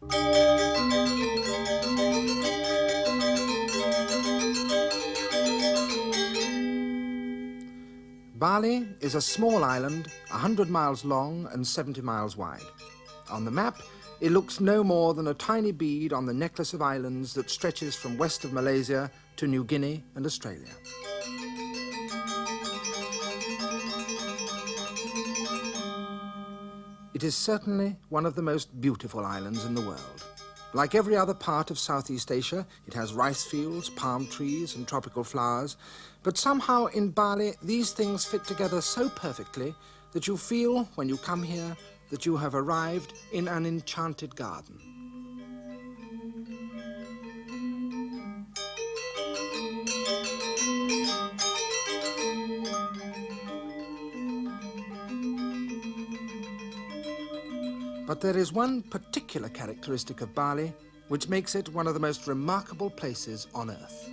Bali is a small island, 100 miles long and 70 miles wide. On the map, it looks no more than a tiny bead on the necklace of islands that stretches from west of Malaysia to New Guinea and Australia. It is certainly one of the most beautiful islands in the world. Like every other part of Southeast Asia, it has rice fields, palm trees and tropical flowers, but somehow in Bali these things fit together so perfectly that you feel, when you come here, that you have arrived in an enchanted garden. But there is one particular characteristic of Bali which makes it one of the most remarkable places on earth.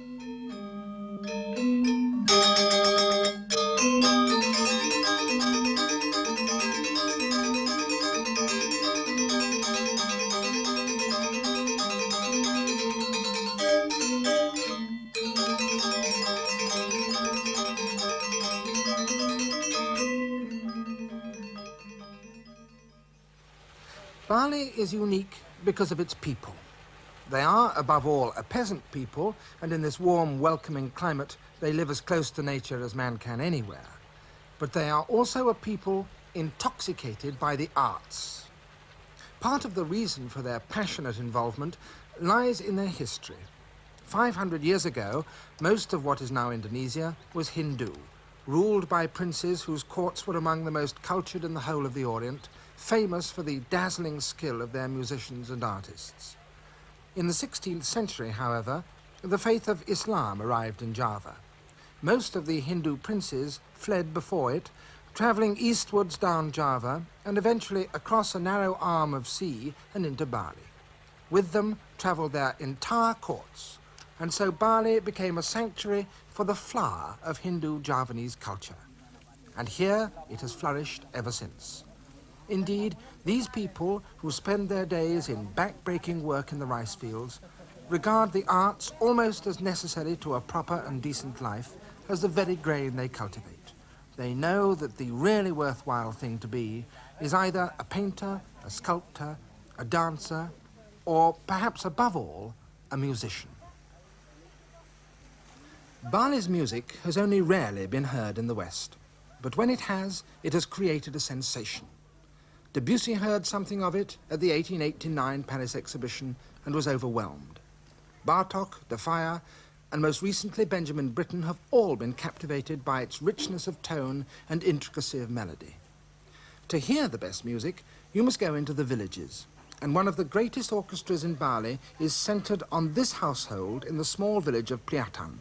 Bali is unique because of its people. They are, above all, a peasant people, and in this warm, welcoming climate, they live as close to nature as man can anywhere. But they are also a people intoxicated by the arts. Part of the reason for their passionate involvement lies in their history. 500 years ago, most of what is now Indonesia was Hindu, ruled by princes whose courts were among the most cultured in the whole of the Orient, famous for the dazzling skill of their musicians and artists. In the 16th century, however, the faith of Islam arrived in Java. Most of the Hindu princes fled before it, travelling eastwards down Java and eventually across a narrow arm of sea and into Bali. With them travelled their entire courts, and so Bali became a sanctuary for the flower of Hindu Javanese culture. And here it has flourished ever since. Indeed, these people who spend their days in back-breaking work in the rice fields regard the arts almost as necessary to a proper and decent life as the very grain they cultivate. They know that the really worthwhile thing to be is either a painter, a sculptor, a dancer, or perhaps above all, a musician. Bali's music has only rarely been heard in the West, but when it has created a sensation. Debussy heard something of it at the 1889 Paris exhibition and was overwhelmed. Bartók, de Falla, and most recently Benjamin Britten have all been captivated by its richness of tone and intricacy of melody. To hear the best music, you must go into the villages, and one of the greatest orchestras in Bali is centred on this household in the small village of Priatan.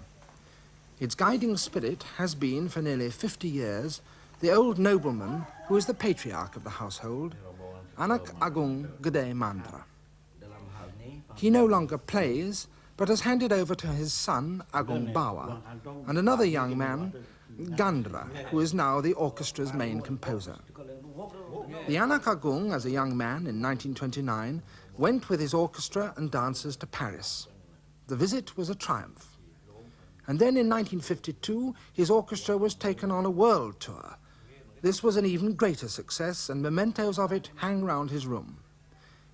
Its guiding spirit has been, for nearly 50 years, the old nobleman who is the patriarch of the household, Anak Agung Gede Mandra. He no longer plays, but has handed over to his son, Agung Bawa, and another young man, Gandra, who is now the orchestra's main composer. The Anak Agung, as a young man in 1929, went with his orchestra and dancers to Paris. The visit was a triumph. And then in 1952, his orchestra was taken on a world tour. This was an even greater success, and mementos of it hang round his room.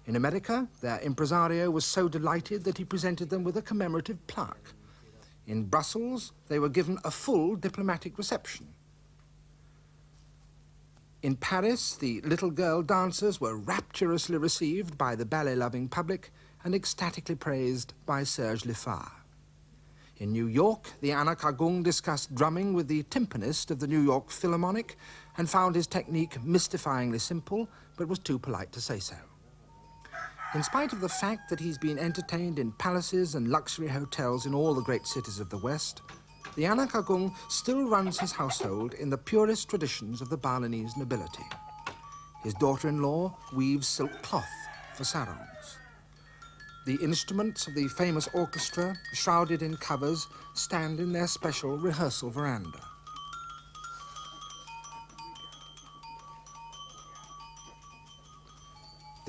In America, their impresario was so delighted that he presented them with a commemorative plaque. In Brussels, they were given a full diplomatic reception. In Paris, the little girl dancers were rapturously received by the ballet-loving public and ecstatically praised by Serge Lifar. In New York, the Anak Agung discussed drumming with the timpanist of the New York Philharmonic and found his technique mystifyingly simple, but was too polite to say so. In spite of the fact that he's been entertained in palaces and luxury hotels in all the great cities of the West, the Anak Agung still runs his household in the purest traditions of the Balinese nobility. His daughter-in-law weaves silk cloth for sarongs. The instruments of the famous orchestra, shrouded in covers, stand in their special rehearsal veranda.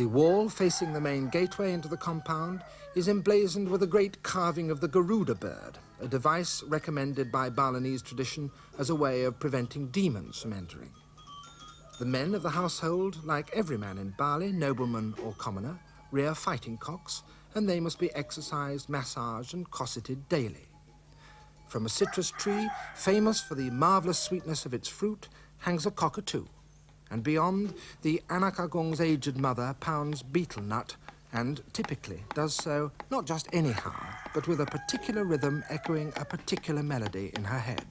The wall facing the main gateway into the compound is emblazoned with a great carving of the Garuda bird, a device recommended by Balinese tradition as a way of preventing demons from entering. The men of the household, like every man in Bali, nobleman or commoner, rear fighting cocks, and they must be exercised, massaged and cosseted daily. From a citrus tree, famous for the marvellous sweetness of its fruit, hangs a cockatoo. And beyond, the anak agung's aged mother pounds betel nut, and typically does so not just anyhow, but with a particular rhythm echoing a particular melody in her head.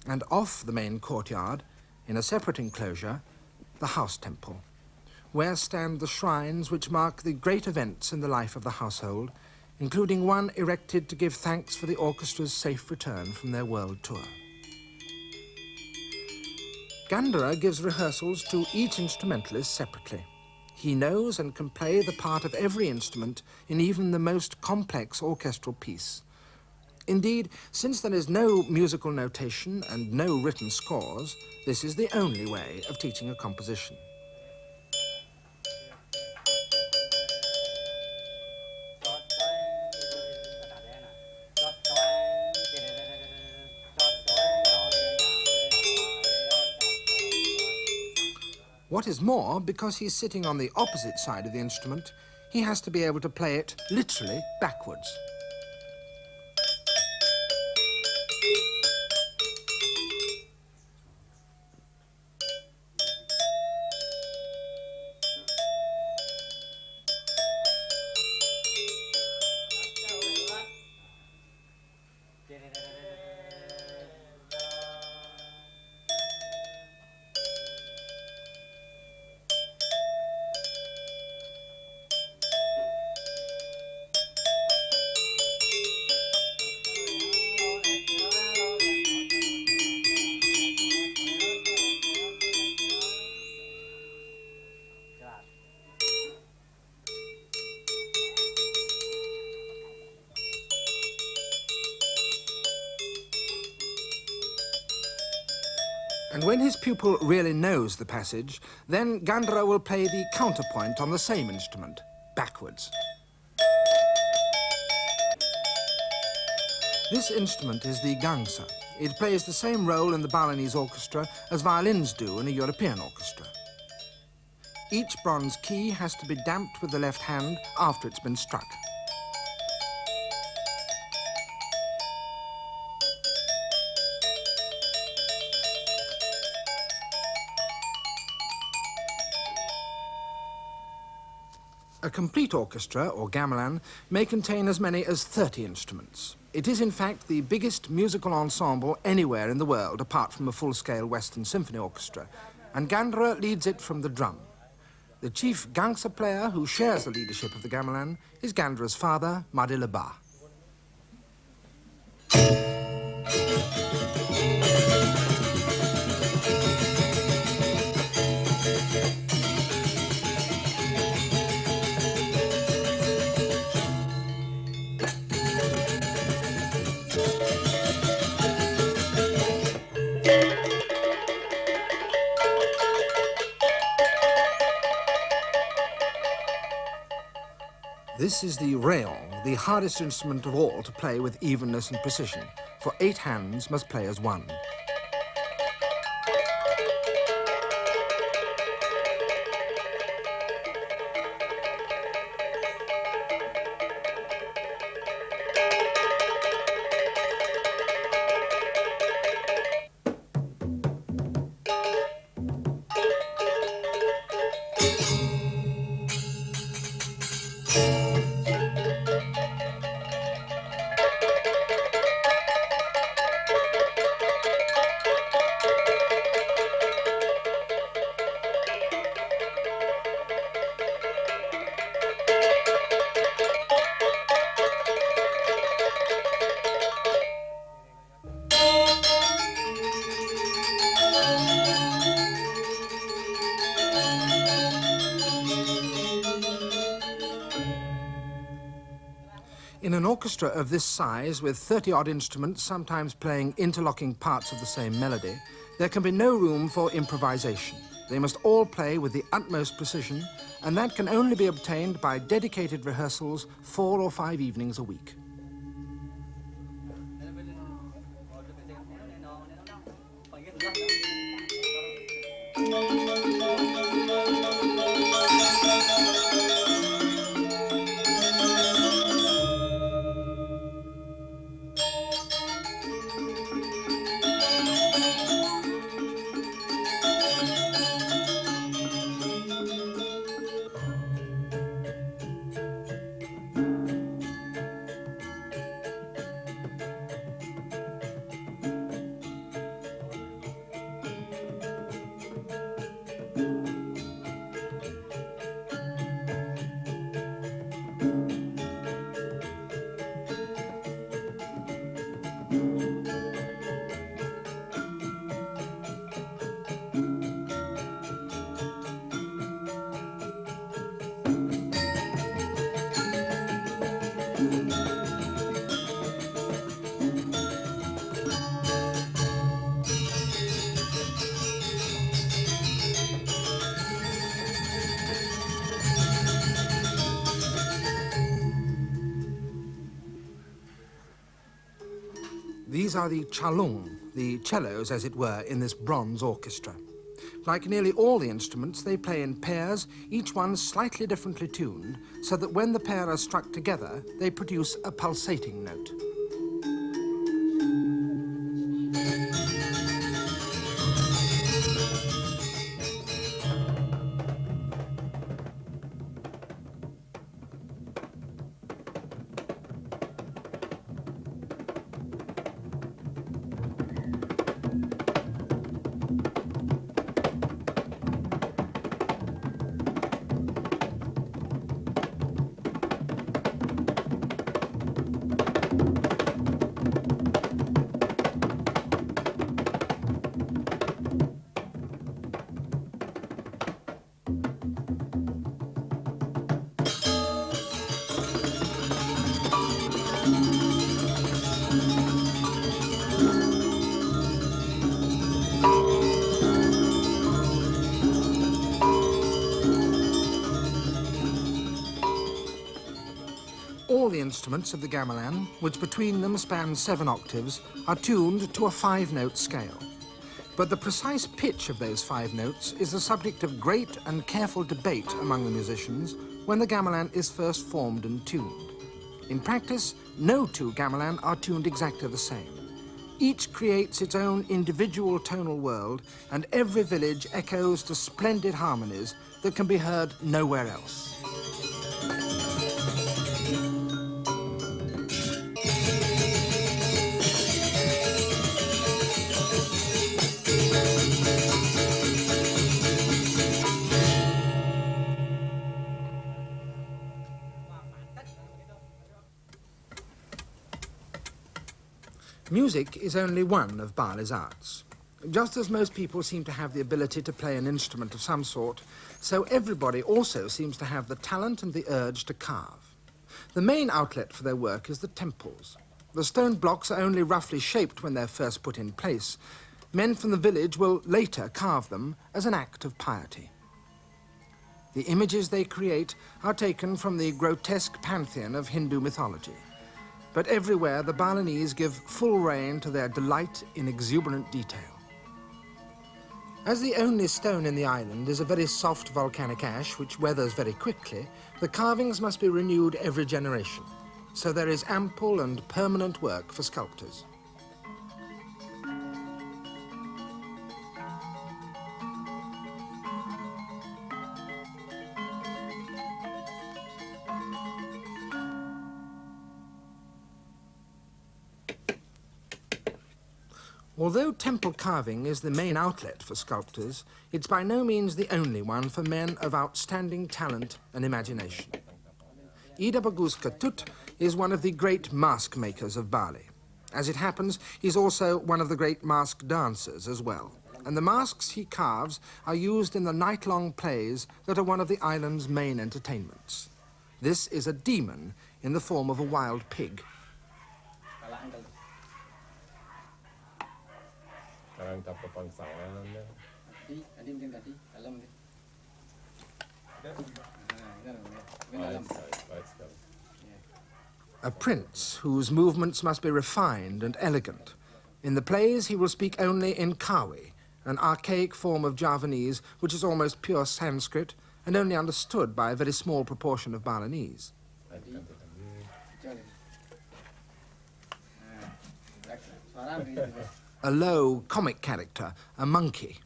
And off the main courtyard, in a separate enclosure, the house temple, where stand the shrines which mark the great events in the life of the household, including one erected to give thanks for the orchestra's safe return from their world tour. Gandara gives rehearsals to each instrumentalist separately. He knows and can play the part of every instrument in even the most complex orchestral piece. Indeed, since there is no musical notation and no written scores, this is the only way of teaching a composition. What is more, because he's sitting on the opposite side of the instrument, he has to be able to play it literally backwards. And when his pupil really knows the passage, then Gandara will play the counterpoint on the same instrument, backwards. This instrument is the gangsa. It plays the same role in the Balinese orchestra as violins do in a European orchestra. Each bronze key has to be damped with the left hand after it's been struck. A complete orchestra, or gamelan, may contain as many as 30 instruments. It is, in fact, the biggest musical ensemble anywhere in the world, apart from a full-scale Western symphony orchestra, and Gandara leads it from the drum. The chief gangsa player who shares the leadership of the gamelan is Gandara's father, Madilaba. This is the rayon, the hardest instrument of all to play with evenness and precision, for 8 hands must play as one. In an orchestra of this size, with 30-odd instruments, sometimes playing interlocking parts of the same melody, There can be no room for improvisation. They must all play with the utmost precision, and that can only be obtained by dedicated rehearsals 4 or 5 evenings a week. These are the chalung, the cellos, as it were, in this bronze orchestra. Like nearly all the instruments, they play in pairs, each one slightly differently tuned, so that when the pair are struck together, they produce a pulsating note. All the instruments of the gamelan, which between them span 7 octaves, are tuned to a 5-note scale. But the precise pitch of those 5 notes is the subject of great and careful debate among the musicians when the gamelan is first formed and tuned. In practice, no 2 gamelan are tuned exactly the same. Each creates its own individual tonal world, and every village echoes to splendid harmonies that can be heard nowhere else. Music is only one of Bali's arts. Just as most people seem to have the ability to play an instrument of some sort, so everybody also seems to have the talent and the urge to carve. The main outlet for their work is the temples. The stone blocks are only roughly shaped when they're first put in place. Men from the village will later carve them as an act of piety. The images they create are taken from the grotesque pantheon of Hindu mythology. But everywhere, the Balinese give full rein to their delight in exuberant detail. As the only stone in the island is a very soft volcanic ash which weathers very quickly, the carvings must be renewed every generation. So there is ample and permanent work for sculptors. Although temple carving is the main outlet for sculptors, it's by no means the only one for men of outstanding talent and imagination. Ida Bagus Ketut is one of the great mask makers of Bali. As it happens, he's also one of the great mask dancers as well. And the masks he carves are used in the night-long plays that are one of the island's main entertainments. This is a demon in the form of a wild pig. Sekarang kita potong sawannya. Tadi mungkin tadi dalam mungkin. A prince whose movements must be refined and elegant. In the plays, he will speak only in Kawi, an archaic form of Javanese which is almost pure Sanskrit and only understood by a very small proportion of Balinese. A low, comic character, a monkey.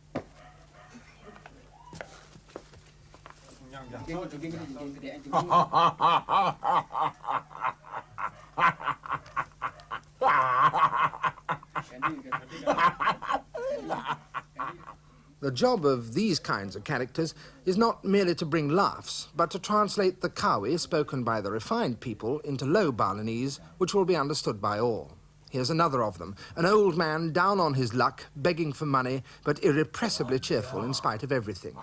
The job of these kinds of characters is not merely to bring laughs, but to translate the Kawi spoken by the refined people into low Balinese, which will be understood by all. Here's another of them, an old man down on his luck, begging for money, but irrepressibly cheerful in spite of everything.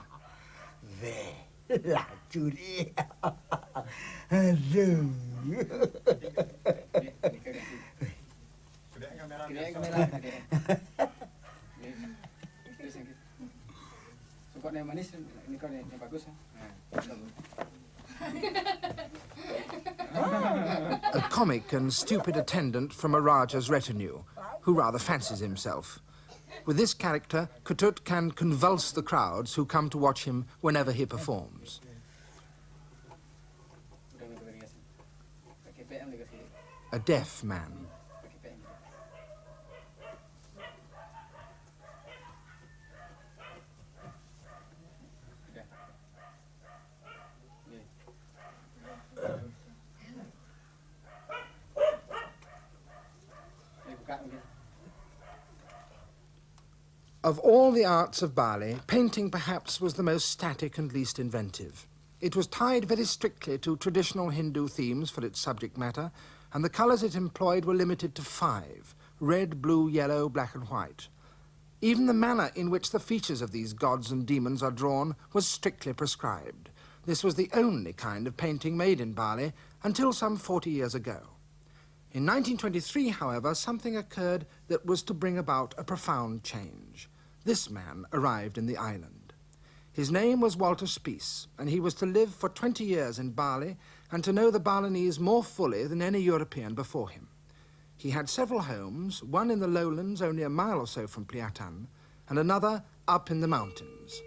A comic and stupid attendant from a Raja's retinue, who rather fancies himself. With this character, Ketut can convulse the crowds who come to watch him whenever he performs. A deaf man. Of all the arts of Bali, painting perhaps was the most static and least inventive. It was tied very strictly to traditional Hindu themes for its subject matter, and the colours it employed were limited to 5: red, blue, yellow, black and white. Even the manner in which the features of these gods and demons are drawn was strictly prescribed. This was the only kind of painting made in Bali until some 40 years ago. In 1923, however, something occurred that was to bring about a profound change. This man arrived in the island. His name was Walter Spies, and he was to live for 20 years in Bali and to know the Balinese more fully than any European before him. He had several homes, one in the lowlands only a mile or so from Pliatan, and another up in the mountains.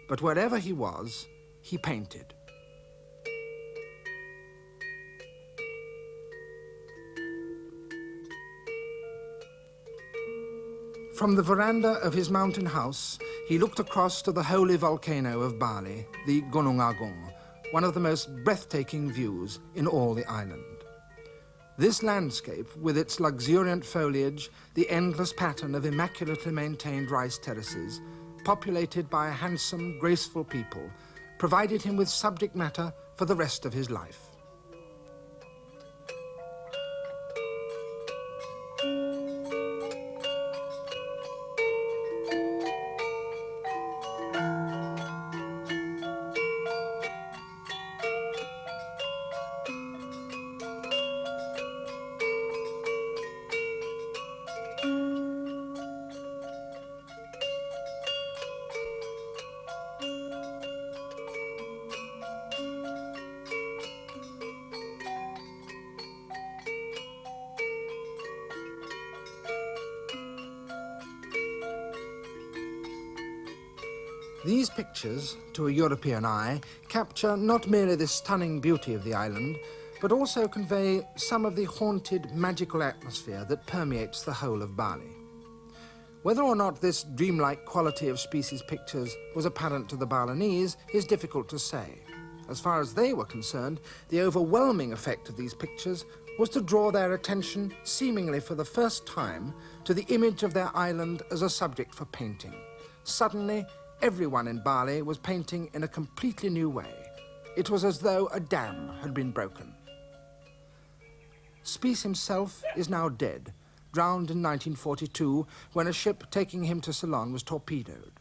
But wherever he was, he painted. From the veranda of his mountain house, he looked across to the holy volcano of Bali, the Gunung Agung, one of the most breathtaking views in all the island. This landscape, with its luxuriant foliage, the endless pattern of immaculately maintained rice terraces, populated by a handsome, graceful people, provided him with subject matter for the rest of his life. These pictures, to a European eye, capture not merely the stunning beauty of the island, but also convey some of the haunted, magical atmosphere that permeates the whole of Bali. Whether or not this dreamlike quality of Spies' pictures was apparent to the Balinese is difficult to say. As far as they were concerned, the overwhelming effect of these pictures was to draw their attention, seemingly for the first time, to the image of their island as a subject for painting. Suddenly, everyone in Bali was painting in a completely new way. It was as though a dam had been broken. Spies himself is now dead, drowned in 1942 when a ship taking him to Ceylon was torpedoed.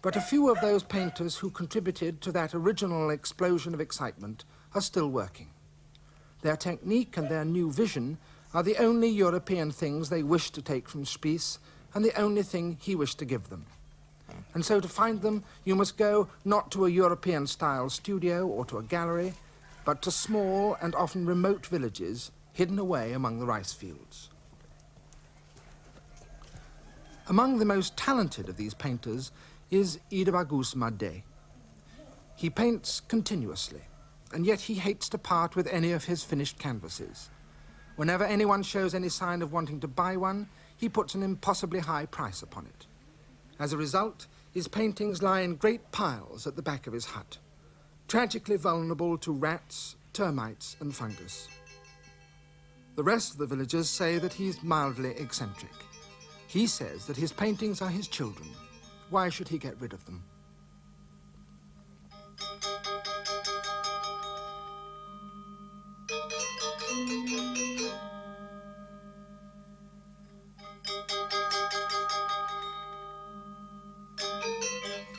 But a few of those painters who contributed to that original explosion of excitement are still working. Their technique and their new vision are the only European things they wish to take from Spies, and the only thing he wished to give them. And so to find them, you must go not to a European-style studio or to a gallery, but to small and often remote villages hidden away among the rice fields. Among the most talented of these painters is Midday. He paints continuously, and yet he hates to part with any of his finished canvases. Whenever anyone shows any sign of wanting to buy one, he puts an impossibly high price upon it. As a result, his paintings lie in great piles at the back of his hut, tragically vulnerable to rats, termites, and fungus. The rest of the villagers say that he's mildly eccentric. He says that his paintings are his children. Why should he get rid of them?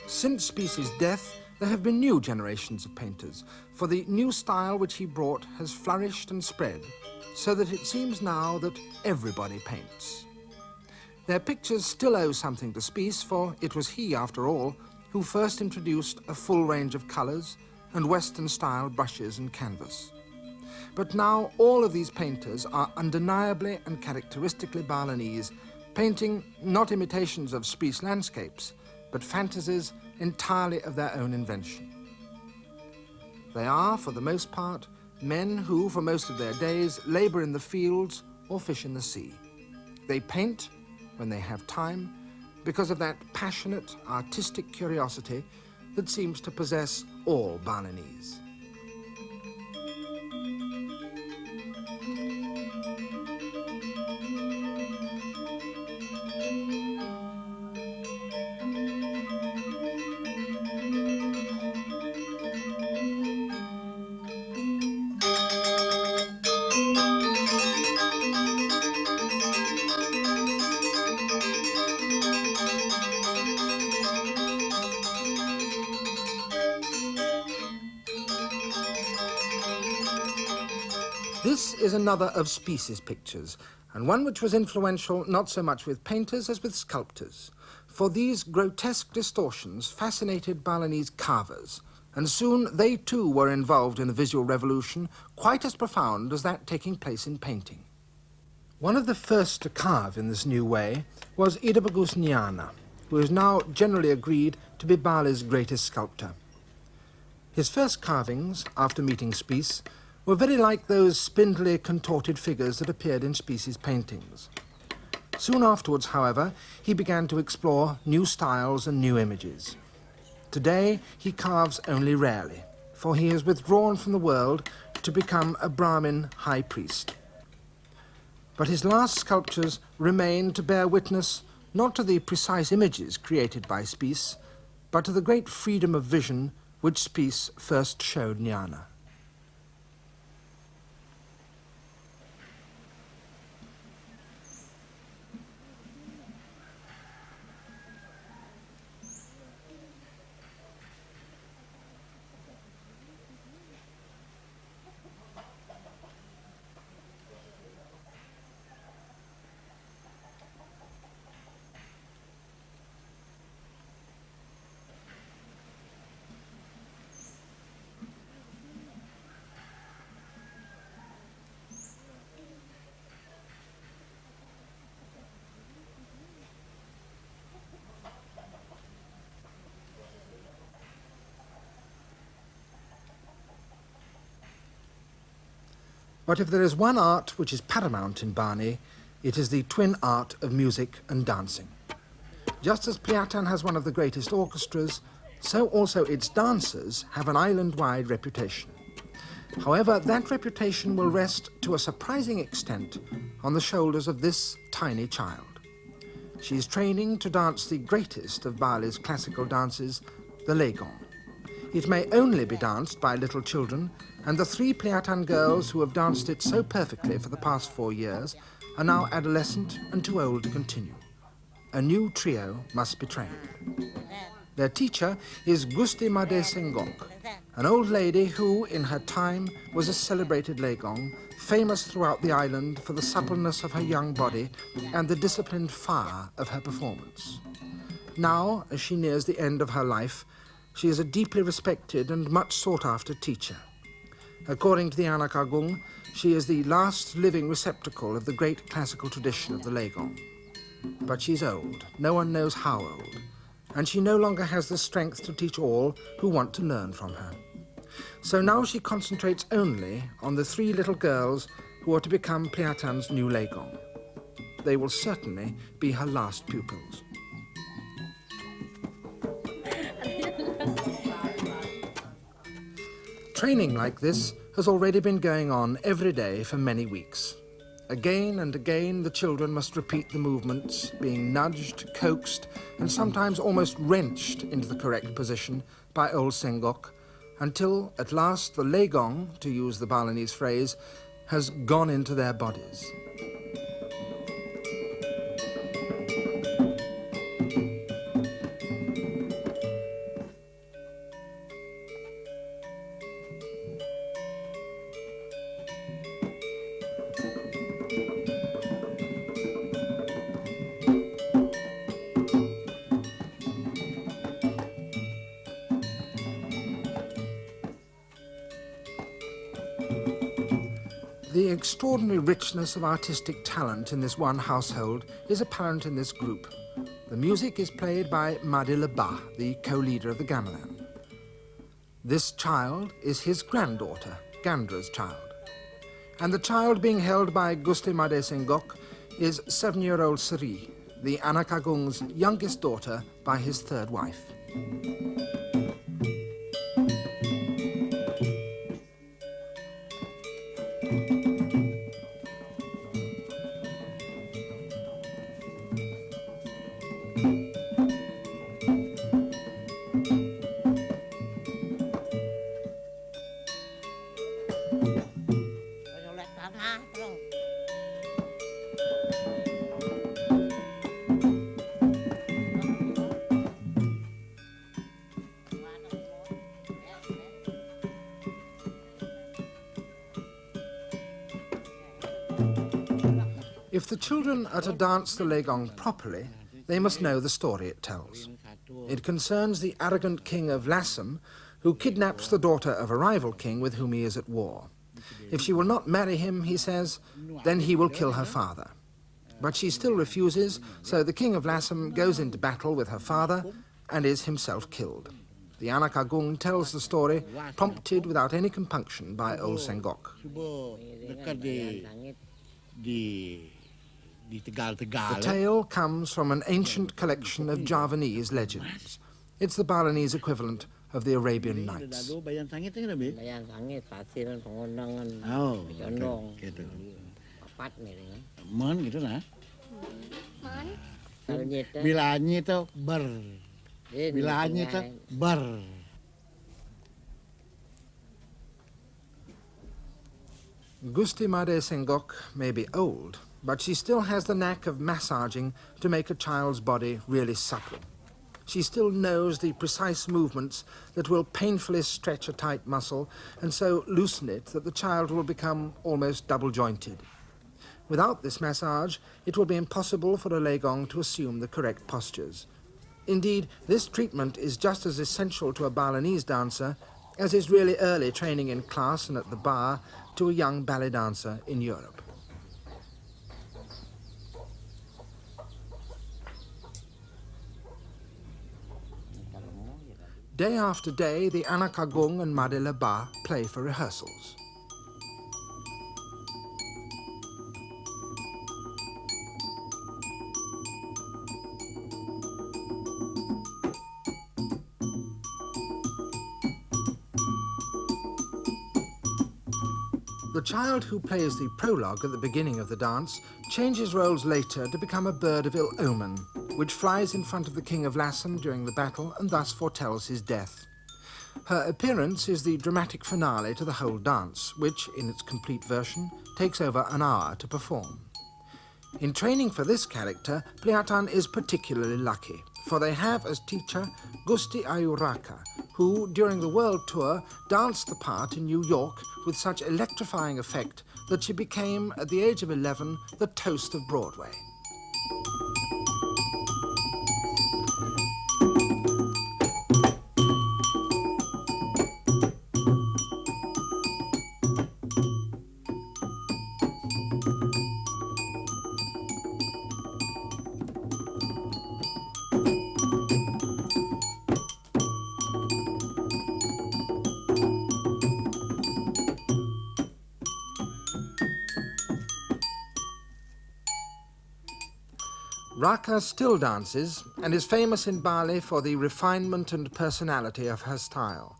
Since Spies's death, there have been new generations of painters, for the new style which he brought has flourished and spread, so that it seems now that everybody paints. Their pictures still owe something to Spies, for it was he, after all, who first introduced a full range of colours and Western-style brushes and canvas. But now all of these painters are undeniably and characteristically Balinese, painting not imitations of Spies landscapes, but fantasies entirely of their own invention. They are, for the most part, men who, for most of their days, labour in the fields or fish in the sea. They paint when they have time, because of that passionate, artistic curiosity that seems to possess all Balinese. This is another of Spies's pictures, and one which was influential not so much with painters as with sculptors, for these grotesque distortions fascinated Balinese carvers, and soon they too were involved in a visual revolution quite as profound as that taking place in painting. One of the first to carve in this new way was Nyana, who is now generally agreed to be Bali's greatest sculptor. His first carvings, after meeting Spies, were very like those spindly, contorted figures that appeared in Spies's paintings. Soon afterwards, however, he began to explore new styles and new images. Today, he carves only rarely, for he has withdrawn from the world to become a Brahmin high priest. But his last sculptures remain to bear witness not to the precise images created by Spies, but to the great freedom of vision which Spies first showed Nyana. But if there is one art which is paramount in Bali, it is the twin art of music and dancing. Just as Pliatan has one of the greatest orchestras, so also its dancers have an island-wide reputation. However, that reputation will rest to a surprising extent on the shoulders of this tiny child. She is training to dance the greatest of Bali's classical dances, the Legong. It may only be danced by little children, and the 3 Pliatan girls who have danced it so perfectly for the past 4 years are now adolescent and too old to continue. A new trio must be trained. Their teacher is Midday, an old lady who, in her time, was a celebrated Legong, famous throughout the island for the suppleness of her young body and the disciplined fire of her performance. Now, as she nears the end of her life, she is a deeply respected and much sought-after teacher. According to the Anak Agung, she is the last living receptacle of the great classical tradition of the Legong. But she's old, no one knows how old, and she no longer has the strength to teach all who want to learn from her. So now she concentrates only on the 3 little girls who are to become Pliatan's new Legong. They will certainly be her last pupils. Training like this has already been going on every day for many weeks. Again and again the children must repeat the movements, being nudged, coaxed, and sometimes almost wrenched into the correct position by old Sengok, until at last the Legong, to use the Balinese phrase, has gone into their bodies. The extraordinary richness of artistic talent in this one household is apparent in this group. The music is played by Madila Ba, the co-leader of the gamelan. This child is his granddaughter, Gandra's child. And the child being held by Gusti Made Sengok is 7-year-old Sri, the Anak Agung's youngest daughter by his 3rd wife. If the children are to dance the Legong properly, they must know the story it tells. It concerns the arrogant king of Lassam, who kidnaps the daughter of a rival king with whom he is at war. If she will not marry him, he says, then he will kill her father. But she still refuses, so the king of Lassam goes into battle with her father and is himself killed. The Anak Agung tells the story, prompted without any compunction by old Sengok. The tale comes from an ancient collection of Javanese legends. It's the Balinese equivalent of the Arabian Nights. Gusti Made Sengok may be old, but she still has the knack of massaging to make a child's body really supple. She still knows the precise movements that will painfully stretch a tight muscle and so loosen it that the child will become almost double-jointed. Without this massage, it will be impossible for a Legong to assume the correct postures. Indeed, this treatment is just as essential to a Balinese dancer as is really early training in class and at the bar to a young ballet dancer in Europe. Day after day, the Anak Agung and Madila Ba play for rehearsals. The child who plays the prologue at the beginning of the dance changes roles later to become a bird of ill omen, which flies in front of the king of Lassam during the battle and thus foretells his death. Her appearance is the dramatic finale to the whole dance, which, in its complete version, takes over an hour to perform. In training for this character, Pliatan is particularly lucky, for they have as teacher Gusti Ayuraka, who, during the world tour, danced the part in New York with such electrifying effect that she became, at the age of 11, the toast of Broadway. Raka still dances and is famous in Bali for the refinement and personality of her style.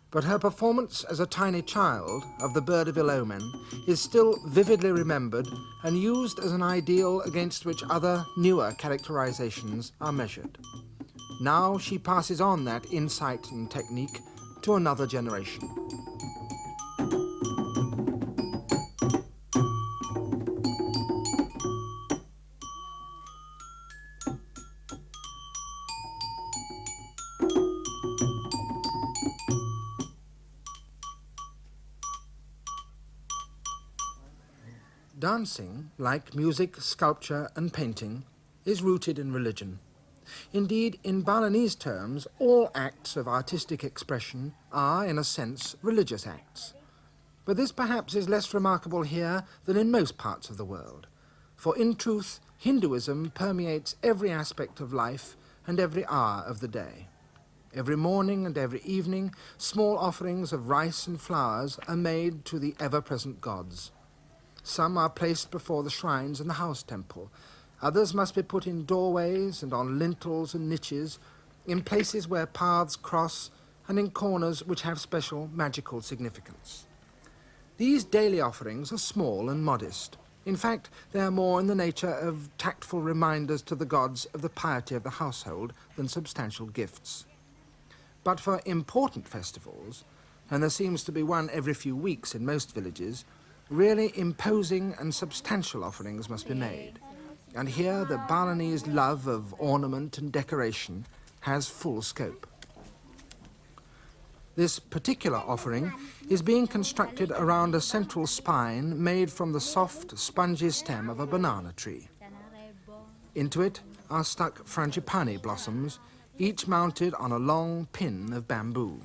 But her performance as a tiny child of the bird of ill omen is still vividly remembered and used as an ideal against which other, newer characterizations are measured. Now she passes on that insight and technique to another generation. Dancing, like music, sculpture and painting, is rooted in religion. Indeed, in Balinese terms, all acts of artistic expression are, in a sense, religious acts. But this perhaps is less remarkable here than in most parts of the world. For in truth, Hinduism permeates every aspect of life and every hour of the day. Every morning and every evening, small offerings of rice and flowers are made to the ever-present gods. Some are placed before the shrines in the house temple. Others must be put in doorways and on lintels and niches, in places where paths cross, and in corners which have special magical significance. These daily offerings are small and modest. In fact, they are more in the nature of tactful reminders to the gods of the piety of the household than substantial gifts. But for important festivals, and there seems to be one every few weeks in most villages, really imposing and substantial offerings must be made. And here the Balinese love of ornament and decoration has full scope. This particular offering is being constructed around a central spine made from the soft, spongy stem of a banana tree. Into it are stuck frangipani blossoms, each mounted on a long pin of bamboo.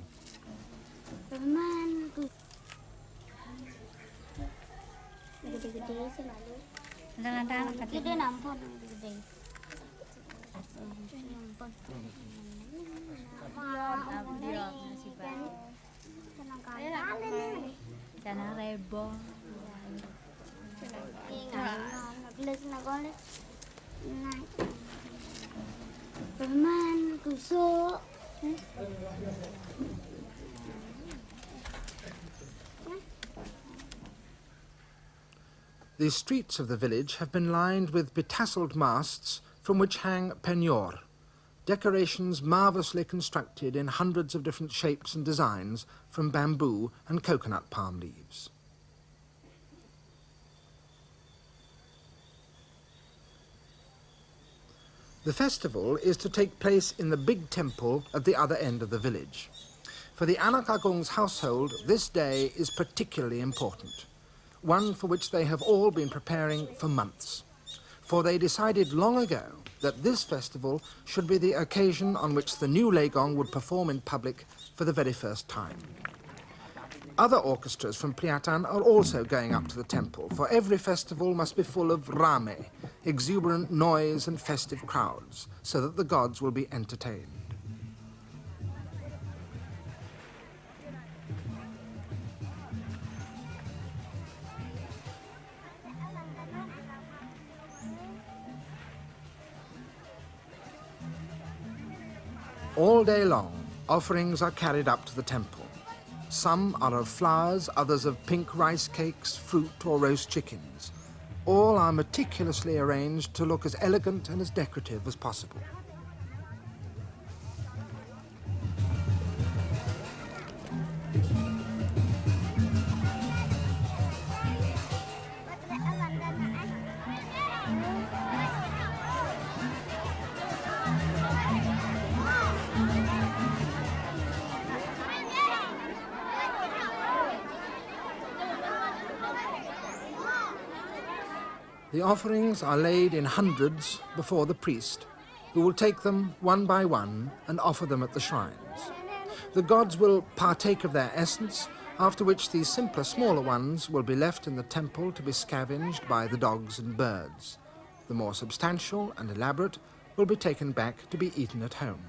The streets of the village have been lined with betasseled masts from which hang penyor, decorations marvellously constructed in hundreds of different shapes and designs from bamboo and coconut palm leaves. The festival is to take place in the big temple at the other end of the village. For the Anak Agung's household, this day is particularly important, one for which they have all been preparing for months. For they decided long ago that this festival should be the occasion on which the new Legong would perform in public for the very first time. Other orchestras from Priatan are also going up to the temple, for every festival must be full of rame, exuberant noise and festive crowds, so that the gods will be entertained. All day long, offerings are carried up to the temple. Some are of flowers, others of pink rice cakes, fruit or roast chickens. All are meticulously arranged to look as elegant and as decorative as possible. The offerings are laid in hundreds before the priest, who will take them one by one and offer them at the shrines. The gods will partake of their essence, after which the simpler, smaller ones will be left in the temple to be scavenged by the dogs and birds. The more substantial and elaborate will be taken back to be eaten at home.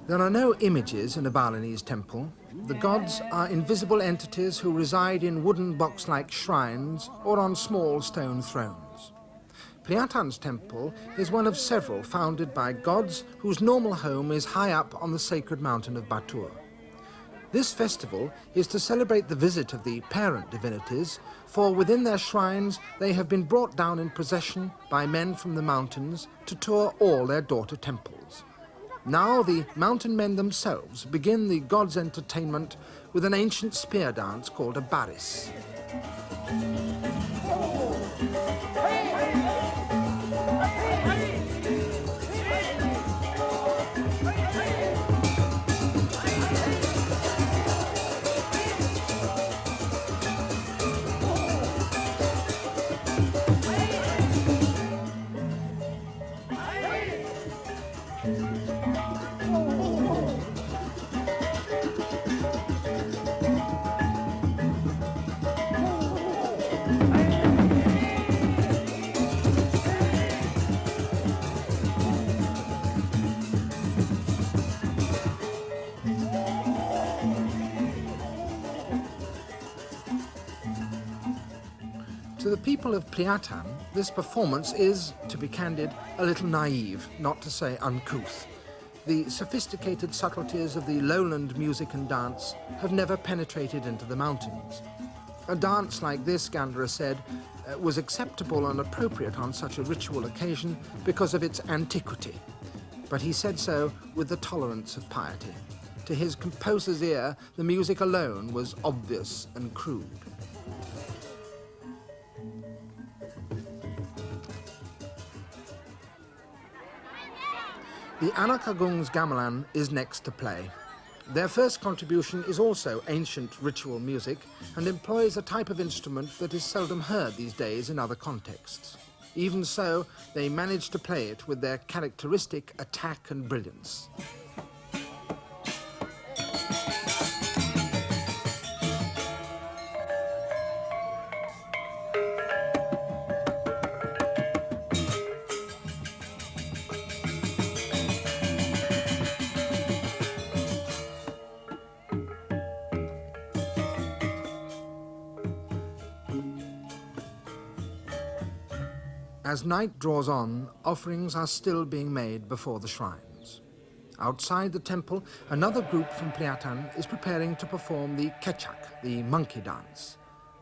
There are no images in a Balinese temple. The gods are invisible entities who reside in wooden box-like shrines or on small stone thrones. Priatan's temple is one of several founded by gods whose normal home is high up on the sacred mountain of Batur. This festival is to celebrate the visit of the parent divinities, for within their shrines they have been brought down in procession by men from the mountains to tour all their daughter temples. Now the mountain men themselves begin the gods' entertainment with an ancient spear dance called a baris. To the people of Priatan, this performance is, to be candid, a little naive, not to say uncouth. The sophisticated subtleties of the lowland music and dance have never penetrated into the mountains. A dance like this, Gandara said, was acceptable and appropriate on such a ritual occasion because of its antiquity. But he said so with the tolerance of piety. To his composer's ear, the music alone was obvious and crude. The Anak Agung's gamelan is next to play. Their first contribution is also ancient ritual music and employs a type of instrument that is seldom heard these days in other contexts. Even so, they manage to play it with their characteristic attack and brilliance. As night draws on, offerings are still being made before the shrines. Outside the temple, another group from Priatan is preparing to perform the kechak, the monkey dance.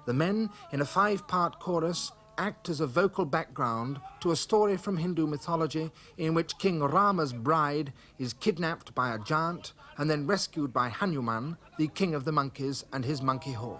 The men, in a 5-part chorus, act as a vocal background to a story from Hindu mythology in which King Rama's bride is kidnapped by a giant and then rescued by Hanuman, the king of the monkeys, and his monkey horde.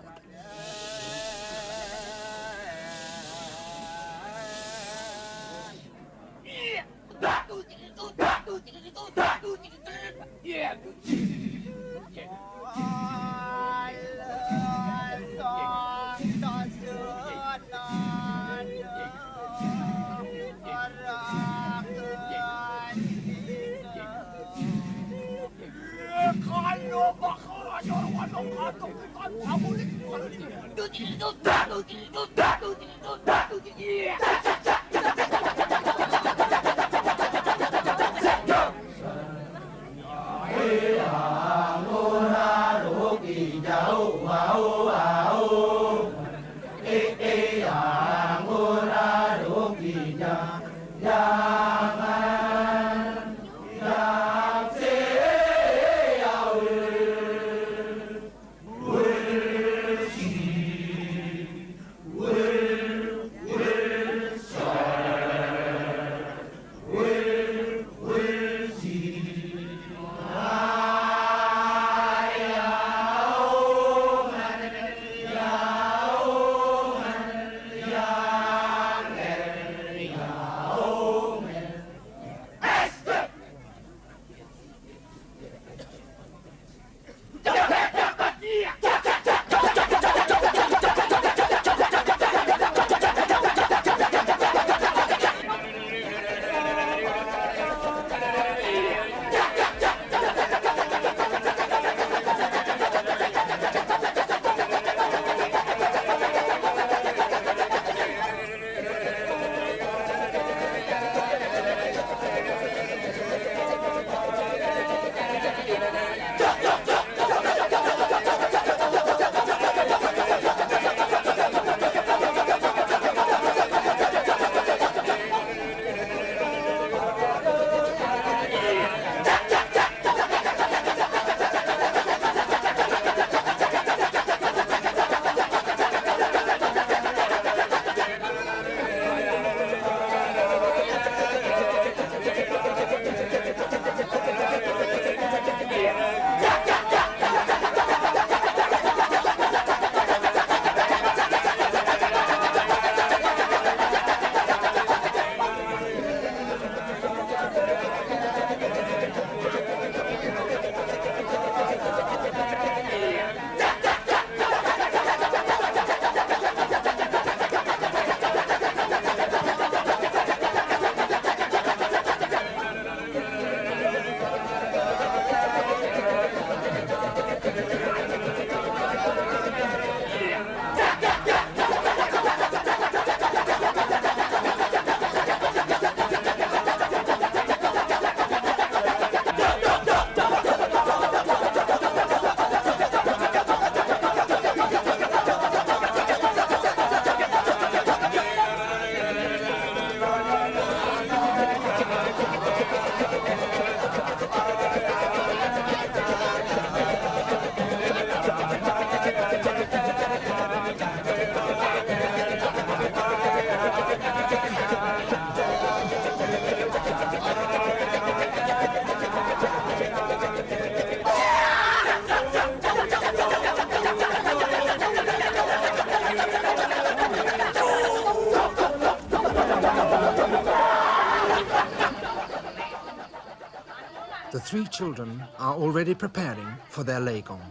3 children are already preparing for their legong.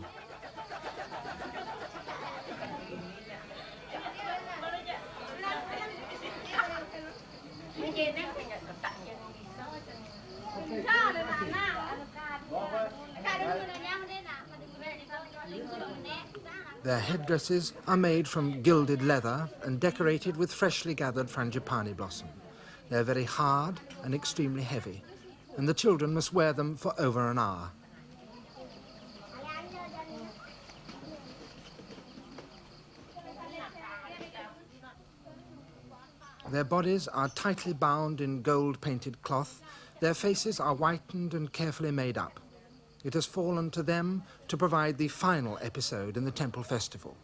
Their headdresses are made from gilded leather and decorated with freshly gathered frangipani blossom. They're very hard and extremely heavy, and the children must wear them for over an hour. Their bodies are tightly bound in gold-painted cloth. Their faces are whitened and carefully made up. It has fallen to them to provide the final episode in the temple festival,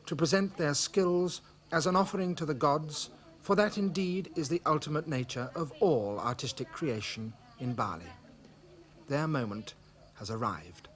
to present their skills as an offering to the gods, for that indeed is the ultimate nature of all artistic creation in Bali. Their moment has arrived.